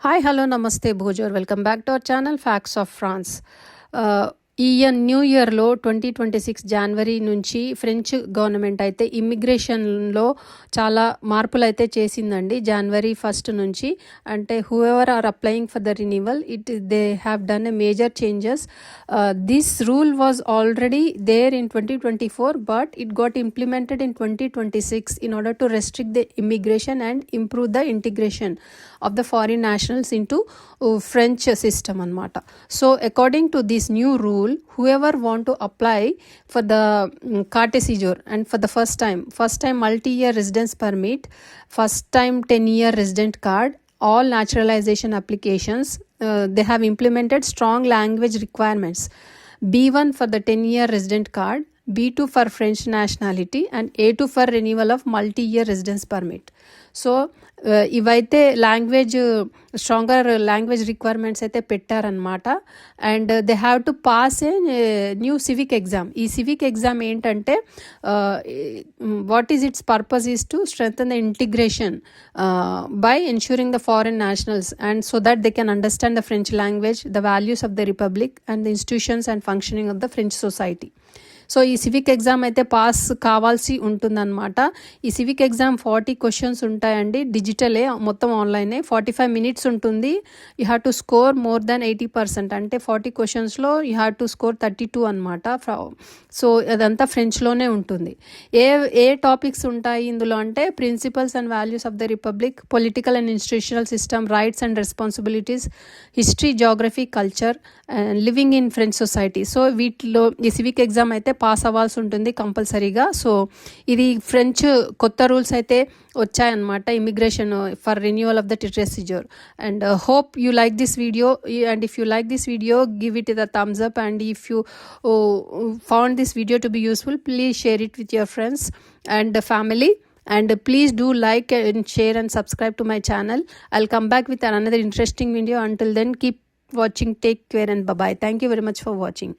Hi, hello, namaste, bonjour. Welcome back to our channel Facts of France. ఈ new ఇయర్లో 2026 జనవరి నుంచి French government అయితే ఇమ్మిగ్రేషన్లో చాలా మార్పులు అయితే చేసిందండి. జనవరి 1 నుంచి అంటే whoever are applying for the renewal they have done a major changes. This rule was already there in 2024 but it got implemented in 2026 in order to restrict the immigration and improve the integration of the foreign nationals into French system అన్నమాట. So according to this new rule, whoever want to apply for the carte séjour and for the first time multi-year residence permit, first time 10-year resident card, all naturalization applications, they have implemented strong language requirements. B1 for the 10-year resident card, B2 for French nationality and A2 for renewal of multi-year residence permit. So ఇవైతే stronger language requirements అయితే పెట్టారనమాట. And they have to pass a new civic exam. ఈ civic exam ఏంటంటే what is it's purpose is to strengthen the integration by ensuring the foreign nationals and so that they can understand the French language, the values of the republic and the institutions and functioning of the French society. So ఈ civic exam అయితే pass కావాల్సి ఉంటుందన్నమాట. ఈ civic exam 40 questions ఉంటాయండి. డిజిటలే, మొత్తం ఆన్లైనే. 45 minutes ఉంటుంది. You have to score more than 80%. అంటే 40 క్వశ్చన్స్లో you have to score 32 అనమాట. సో అదంతా ఫ్రెంచ్లోనే ఉంటుంది. ఏ టాపిక్స్ ఉంటాయి ఇందులో అంటే principles and values of the republic, political and institutional system, rights and responsibilities, history, geography, culture, living in French society. So వీటిలో ఈ civic exam అయితే పాస్ అవ్వాల్సి ఉంటుంది కంపల్సరీగా. సో ఇది ఫ్రెంచ్ కొత్త రూల్స్ అయితే వచ్చాయన్నమాట immigration for renewal of the procedure. And hope you like this video, and if you like this video give it the thumbs up, and if you found this video to be useful please share it with your friends and family, and please do like and share and subscribe to my channel. I'll come back with another interesting video. Until then, keep watching, take care, and bye bye. Thank you very much for watching.